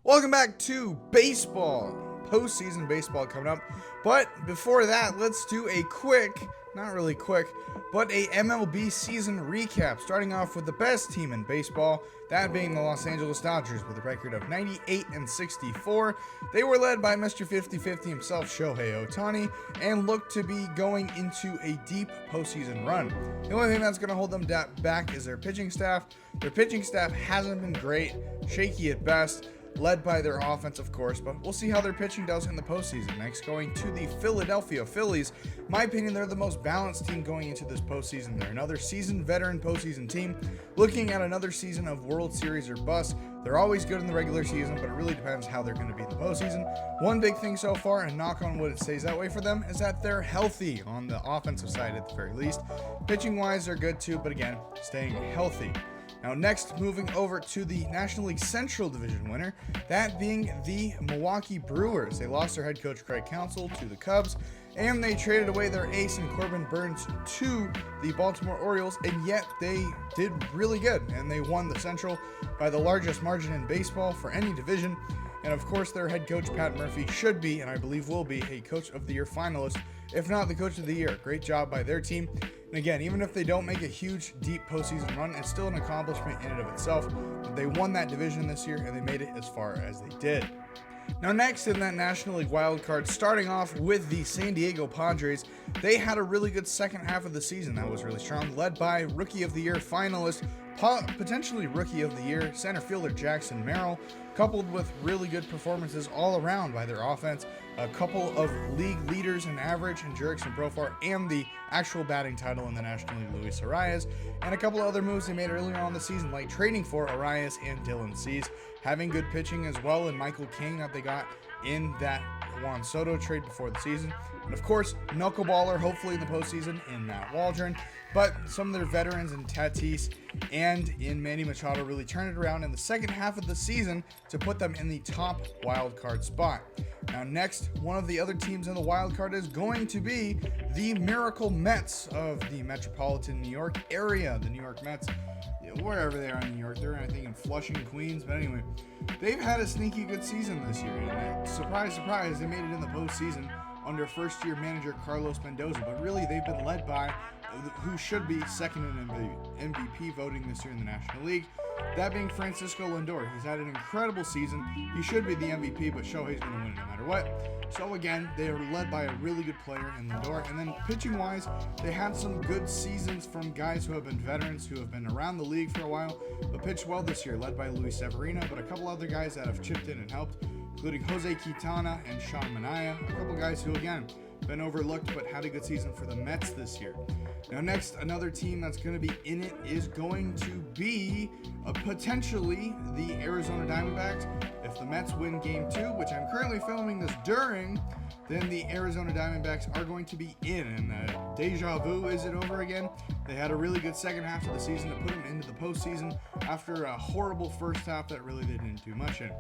Welcome back to baseball. Postseason baseball coming up. But before that, let's do a quick, not really quick, but a MLB season recap. Starting off with the best team in baseball, that being the Los Angeles Dodgers with a record of 98-64. They were led by Mr. 50-50 himself, Shohei Ohtani, and look to be going into a deep postseason run. The only thing that's going to hold them back is their pitching staff. Their pitching staff hasn't been great, shaky at best, led by their offense, of course, but we'll see how their pitching does in the postseason. Next, going to the Philadelphia Phillies. In my opinion, they're the most balanced team going into this postseason. They're another seasoned veteran postseason team looking at another season of World Series or bust. They're always good in the regular season, but it really depends how they're going to be in the postseason. One big thing so far, and knock on wood it stays that way for them, is that they're healthy on the offensive side at the very least. Pitching-wise, they're good too, but again, staying healthy. Now next, moving over to the National League Central Division winner, that being the Milwaukee Brewers. They lost their head coach Craig Counsell to the Cubs, and they traded away their ace in Corbin Burnes to the Baltimore Orioles, and yet they did really good, and they won the Central by the largest margin in baseball for any division. And of course, their head coach, Pat Murphy, should be, and I believe will be, a Coach of the Year finalist, if not the Coach of the Year. Great job by their team. And again, even if they don't make a huge, deep postseason run, it's still an accomplishment in and of itself. They won that division this year, and they made it as far as they did. Now next in that National League wild card, starting off with the San Diego Padres, they had a really good second half of the season that was really strong, led by Rookie of the Year finalist, potentially Rookie of the Year, center fielder Jackson Merrill, coupled with really good performances all around by their offense, a couple of league leaders in average in Jurickson Profar and the actual batting title in the National League, Luis Arias, and a couple of other moves they made earlier on the season, like trading for Arias and Dylan Cease, having good pitching as well, and Michael King that they got in that Juan Soto trade before the season. And of course, knuckleballer, hopefully in the postseason, in Matt Waldron. But some of their veterans in Tatis and in Manny Machado really turned it around in the second half of the season to put them in the top wild card spot. Now next, one of the other teams in the wild card is going to be the Miracle Mets of the metropolitan New York area. The New York Mets, wherever they are in New York, they're I think in Flushing, Queens, but anyway, they've had a sneaky good season this year, and surprise, surprise, they made it in the postseason under first-year manager Carlos Mendoza, but really they've been led by who should be second in MVP voting this year in the National League, that being Francisco Lindor. He's had an incredible season. He should be the MVP, but Shohei's going to win it no matter what. So again, they are led by a really good player in Lindor. And then pitching-wise, they had some good seasons from guys who have been veterans, who have been around the league for a while, but pitched well this year, led by Luis Severino, but a couple other guys that have chipped in and helped, including Jose Quintana and Sean Manaea, a couple guys who, again, been overlooked but had a good season for the Mets this year. Now next, another team that's going to be in it is going to be potentially the Arizona Diamondbacks. If the Mets win Game 2, which I'm currently filming this during, then the Arizona Diamondbacks are going to be in. And deja vu, is it over again? They had a really good second half of the season to put them into the postseason after a horrible first half that really they didn't do much in.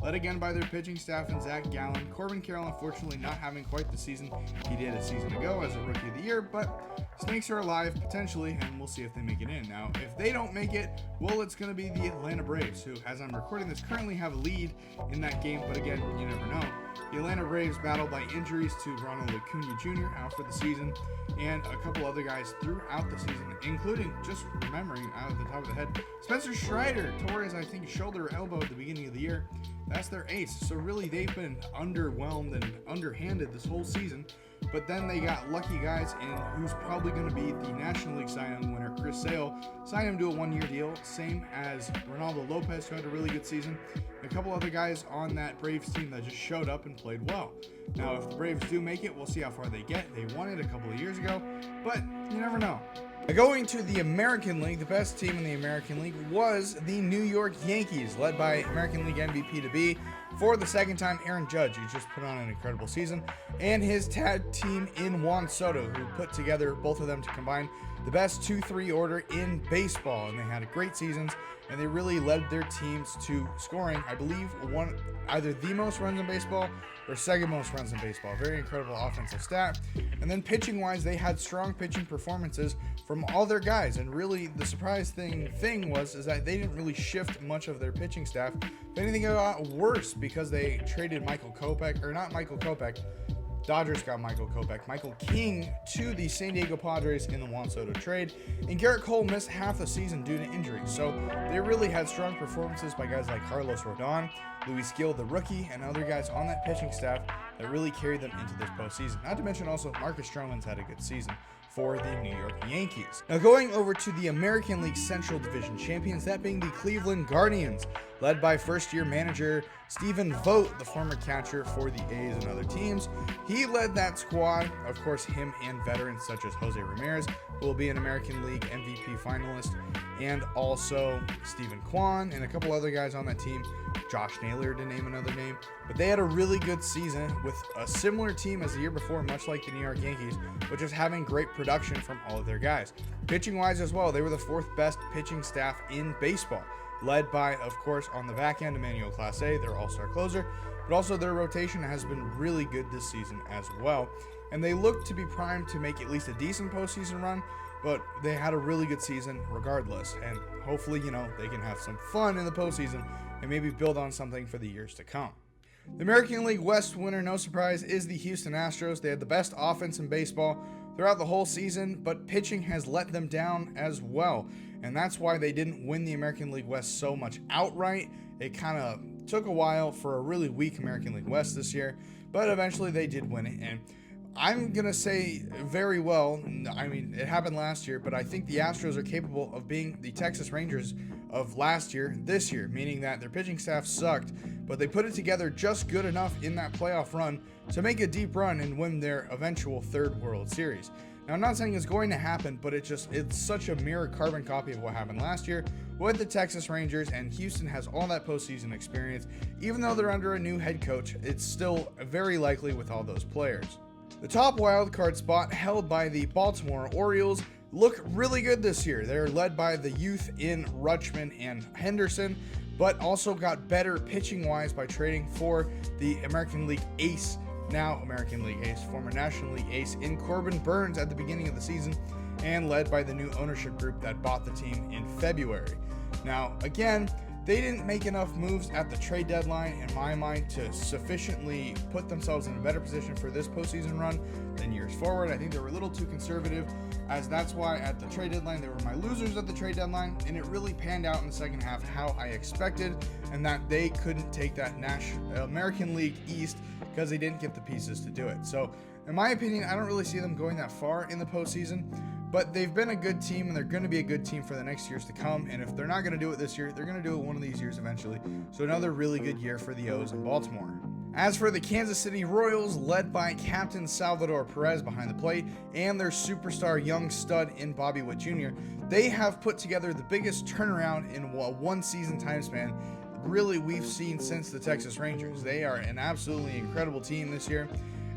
Led again by their pitching staff and Zach Gallen. Corbin Carroll, unfortunately, not having quite the season he did a season ago as a Rookie of the Year, but snakes are alive, potentially, and we'll see if they make it in. Now, if they don't make it, well, it's going to be the Atlanta Braves, who, as I'm recording this, currently have a lead in that game, but again, you never know. The Atlanta Braves battled by injuries to Ronald Acuna Jr. out for the season, and a couple other guys throughout the season, including, just remembering out of the top of the head, Spencer Strider tore his, I think, shoulder or elbow at the beginning of the year. That's their ace. So really, they've been underwhelmed and underhanded this whole season. But then they got lucky guys, and who's probably going to be the National League Cy Young winner, Chris Sale, signed him to a one-year deal, same as Ronaldo Lopez, who had a really good season, and a couple other guys on that Braves team that just showed up and played well. Now, if the Braves do make it, we'll see how far they get. They won it a couple of years ago, but you never know. Going to the American League, the best team in the American League was the New York Yankees, led by American League MVP to be, for the second time, Aaron Judge, who just put on an incredible season, and his tag team in Juan Soto, who put together both of them to combine the best 2-3 order in baseball, and they had great seasons, and they really led their teams to scoring, I believe, either the most runs in baseball or second most runs in baseball. Very incredible offensive stat. And then pitching wise, they had strong pitching performances from all their guys, and really the surprise thing is that they didn't really shift much of their pitching staff. If anything, it got worse because they traded Dodgers got Michael King to the San Diego Padres in the Juan Soto trade, and Garrett Cole missed half the season due to injury. So they really had strong performances by guys like Carlos Rodon, Luis Gil, the rookie, and other guys on that pitching staff that really carried them into this postseason. Not to mention also Marcus Stroman's had a good season for the New York Yankees. Now going over to the American League Central Division champions, that being the Cleveland Guardians, led by first-year manager Stephen Vogt, the former catcher for the A's and other teams. He led that squad, of course, him and veterans such as Jose Ramirez, who will be an American League MVP finalist, and also Stephen Kwan and a couple other guys on that team, Josh Naylor to name another name. But they had a really good season with a similar team as the year before, much like the New York Yankees, which is having great production from all of their guys. Pitching wise as well, they were the fourth best pitching staff in baseball, led by, of course, on the back end, Emmanuel Clase, their all-star closer, but also their rotation has been really good this season as well. And they look to be primed to make at least a decent postseason run, but they had a really good season regardless. And hopefully, they can have some fun in the postseason and maybe build on something for the years to come. The American League West winner, no surprise, is the Houston Astros. They had the best offense in baseball throughout the whole season, but pitching has let them down as well. And that's why they didn't win the American League West so much outright. It kind of took a while for a really weak American League West this year, but eventually they did win it. And I'm going to say very well, I mean, it happened last year, but I think the Astros are capable of being the Texas Rangers of last year, this year, meaning that their pitching staff sucked, but they put it together just good enough in that playoff run to make a deep run and win their eventual third World Series. Now, I'm not saying it's going to happen, but it's such a mirror carbon copy of what happened last year with the Texas Rangers, and Houston has all that postseason experience. Even though they're under a new head coach, it's still very likely with all those players. The top wildcard spot held by the Baltimore Orioles look really good this year. They're led by the youth in Rutschman and Henderson, but also got better pitching-wise by trading for the American League ace, now American League ace, former National League ace in Corbin Burns at the beginning of the season, and led by the new ownership group that bought the team in February. Now, again, they didn't make enough moves at the trade deadline, in my mind, to sufficiently put themselves in a better position for this postseason run than years forward. I think they were a little too conservative, as that's why at the trade deadline, they were my losers at the trade deadline, and it really panned out in the second half how I expected, and that they couldn't take that American League East because they didn't get the pieces to do it. So, in my opinion, I don't really see them going that far in the postseason, but they've been a good team, and they're going to be a good team for the next years to come. And if they're not going to do it this year, they're going to do it one of these years eventually. So another really good year for the O's in Baltimore. As for the Kansas City Royals, led by Captain Salvador Perez behind the plate and their superstar young stud in Bobby Witt Jr., they have put together the biggest turnaround in a one-season time span really we've seen since the Texas Rangers. They are an absolutely incredible team this year,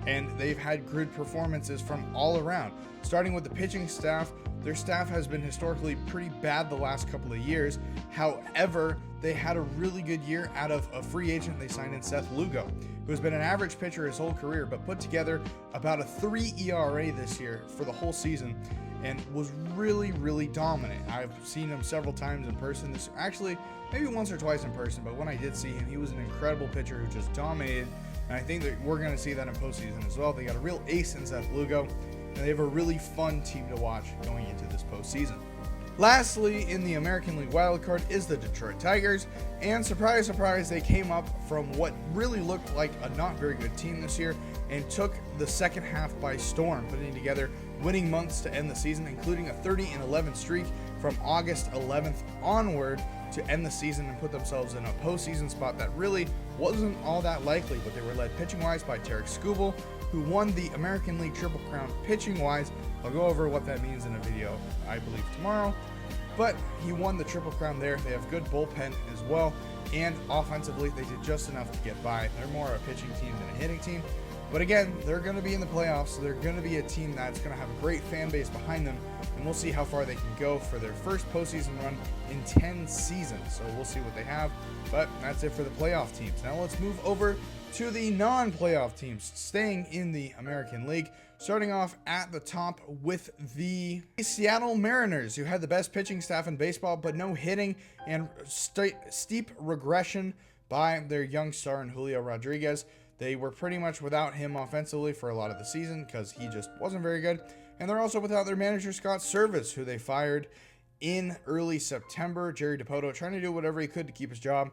and they've had good performances from all around. Starting with the pitching staff, their staff has been historically pretty bad the last couple of years. However, they had a really good year out of a free agent they signed in Seth Lugo, who has been an average pitcher his whole career, but put together about a 3 ERA this year for the whole season and was really, really dominant. I've seen him several times in person. Actually, maybe once or twice in person, but when I did see him, he was an incredible pitcher who just dominated. And I think that we're going to see that in postseason as well. They got a real ace in Seth Lugo, and they have a really fun team to watch going into this postseason. Lastly, in the American League wildcard is the Detroit Tigers, and surprise, surprise, they came up from what really looked like a not very good team this year and took the second half by storm, putting together winning months to end the season, including a 30-11 streak from August 11th onward to end the season and put themselves in a postseason spot that really wasn't all that likely, but they were led pitching-wise by Tarek Skubal, who won the American League Triple Crown pitching-wise. I'll go over what that means in a video, I believe, tomorrow. But he won the Triple Crown there. They have good bullpen as well, and offensively, they did just enough to get by. They're more a pitching team than a hitting team, But again, they're going to be in the playoffs, so they're going to be a team that's going to have a great fan base behind them, and we'll see how far they can go for their first postseason run in 10 seasons. So we'll see what they have, but that's it for the playoff teams. Now let's move over to the non-playoff teams, staying in the American League, starting off at the top with the Seattle Mariners, who had the best pitching staff in baseball, but no hitting and steep regression by their young star in Julio Rodriguez. They were pretty much without him offensively for a lot of the season because he just wasn't very good. And they're also without their manager, Scott Servais, who they fired in early September. Jerry DiPoto trying to do whatever he could to keep his job.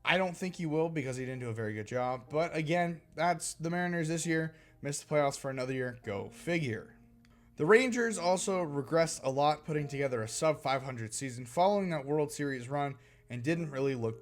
I don't think he will because he didn't do a very good job. But again, that's the Mariners this year. Missed the playoffs for another year. Go figure. The Rangers also regressed a lot, putting together a sub-500 season following that World Series run, and didn't really look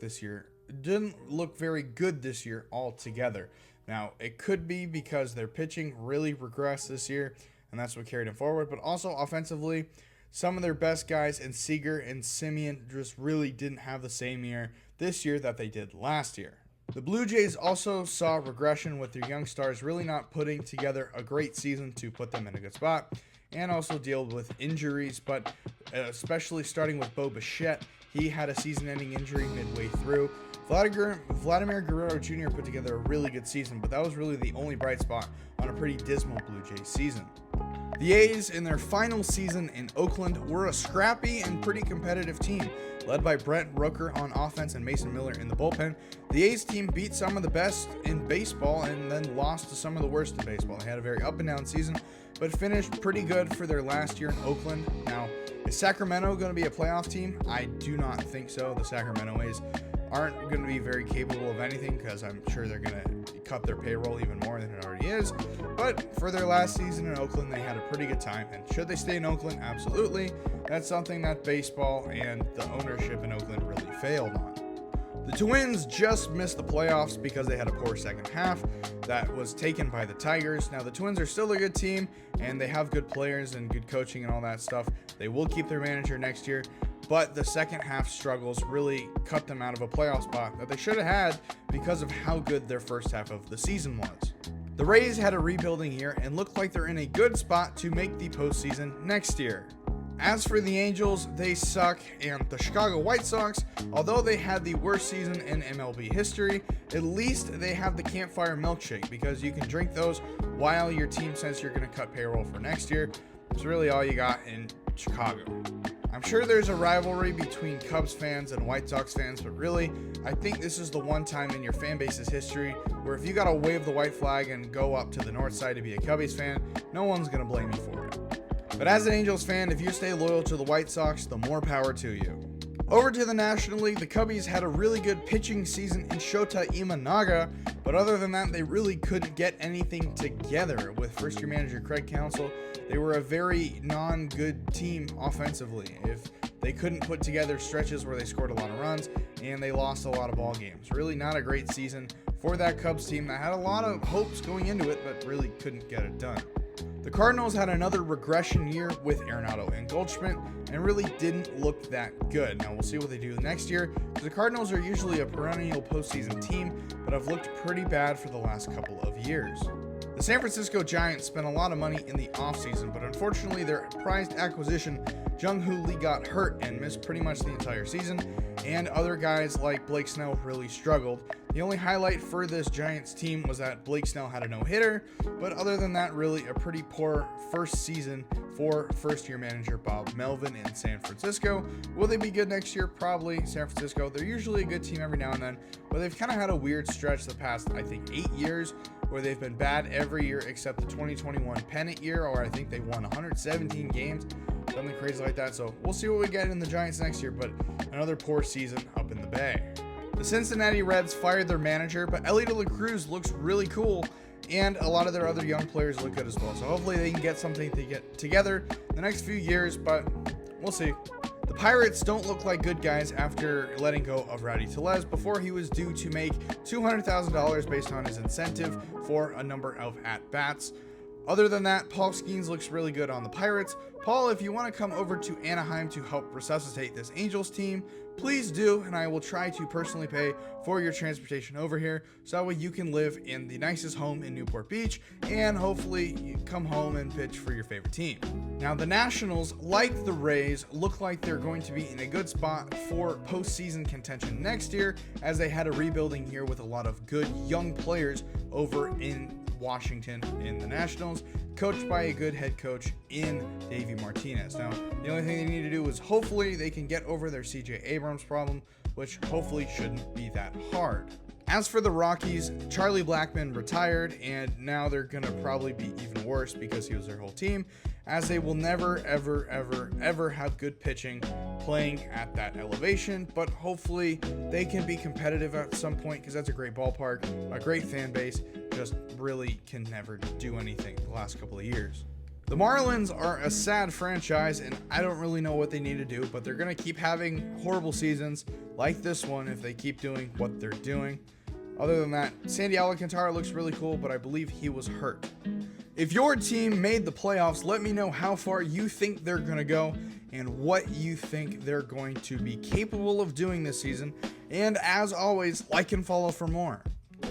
very good this year altogether. Now, it could be because their pitching really regressed this year, and that's what carried them forward. But also offensively, some of their best guys in Seager and Simeon just really didn't have the same year this year that they did last year. The Blue Jays also saw regression with their young stars really not putting together a great season to put them in a good spot, and also deal with injuries, but especially starting with Bo Bichette. He had a season-ending injury midway through. Vladimir Guerrero Jr. put together a really good season, but that was really the only bright spot on a pretty dismal Blue Jays season. The A's, in their final season in Oakland, were a scrappy and pretty competitive team, led by Brent Rooker on offense and Mason Miller in the bullpen. The A's team beat some of the best in baseball and then lost to some of the worst in baseball. They had a very up-and-down season, but finished pretty good for their last year in Oakland. Now, is Sacramento going to be a playoff team? I do not think so. The Sacramento A's aren't going to be very capable of anything because I'm sure they're going to cut their payroll even more than it already is. But for their last season in Oakland, they had a pretty good time. And should they stay in Oakland? Absolutely. That's something that baseball and the ownership in Oakland really failed on. The Twins just missed the playoffs because they had a poor second half that was taken by the Tigers. Now, the Twins are still a good team, and they have good players and good coaching and all that stuff. They will keep their manager next year, but the second half struggles really cut them out of a playoff spot that they should have had because of how good their first half of the season was. The Rays had a rebuilding year and look like they're in a good spot to make the postseason next year. As for the Angels, they suck, and the Chicago White Sox, although they had the worst season in MLB history, at least they have the campfire milkshake because you can drink those while your team says you're going to cut payroll for next year. It's really all you got in Chicago. I'm sure there's a rivalry between Cubs fans and White Sox fans, but really, I think this is the one time in your fan base's history where if you got to wave the white flag and go up to the north side to be a Cubbies fan, no one's going to blame you for it. But as an Angels fan, if you stay loyal to the White Sox, the more power to you. Over to the National League, the Cubbies had a really good pitching season in Shota Imanaga, but other than that, they really couldn't get anything together. With first-year manager Craig Counsell, they were a very non-good team offensively. If they couldn't put together stretches where they scored a lot of runs, and they lost a lot of ball games. Really not a great season for that Cubs team that had a lot of hopes going into it, but really couldn't get it done. The Cardinals had another regression year with Arenado and Goldschmidt and really didn't look that good. Now we'll see what they do next year, because the Cardinals are usually a perennial postseason team, but have looked pretty bad for the last couple of years. The San Francisco Giants spent a lot of money in the offseason, but unfortunately their prized acquisition, Jung-Hoo Lee, got hurt and missed pretty much the entire season, and other guys like Blake Snell really struggled. The only highlight for this Giants team was that Blake Snell had a no-hitter, but other than that, really a pretty poor first season for first-year manager Bob Melvin in San Francisco. Will they be good next year? Probably. San Francisco, they're usually a good team every now and then, but they've kind of had a weird stretch the past, I think, 8 years, where they've been bad every year except the 2021 pennant year, or I think they won 117 games, something crazy like that. So we'll see what we get in the Giants next year, but another poor season up in the Bay. The Cincinnati Reds fired their manager, but Ellie De La Cruz looks really cool, and a lot of their other young players look good as well. So hopefully they can get something to get together the next few years, but we'll see. The Pirates don't look like good guys after letting go of Rowdy Tellez before he was due to make $200,000 based on his incentive for a number of at-bats. Other than that, Paul Skeens looks really good on the Pirates. Paul, if you want to come over to Anaheim to help resuscitate this Angels team, please do, and I will try to personally pay for your transportation over here, so that way you can live in the nicest home in Newport Beach, and hopefully you come home and pitch for your favorite team. Now, the Nationals, like the Rays, look like they're going to be in a good spot for postseason contention next year, as they had a rebuilding year with a lot of good young players over in Washington in the Nationals, coached by a good head coach in Davey Martinez. Now, the only thing they need to do is hopefully they can get over their CJ Abrams problem, which hopefully shouldn't be that hard. As for the Rockies, Charlie Blackmon retired, and now they're going to probably be even worse because he was their whole team, as they will never, ever have good pitching playing at that elevation, but hopefully they can be competitive at some point, because that's a great ballpark, a great fan base, just really can never do anything the last couple of years. The Marlins are a sad franchise, and I don't really know what they need to do, but they're going to keep having horrible seasons like this one if they keep doing what they're doing. Other than that, Sandy Alcantara looks really cool, but I believe he was hurt. If your team made the playoffs, let me know how far you think they're going to go and what you think they're going to be capable of doing this season. And as always, like and follow for more.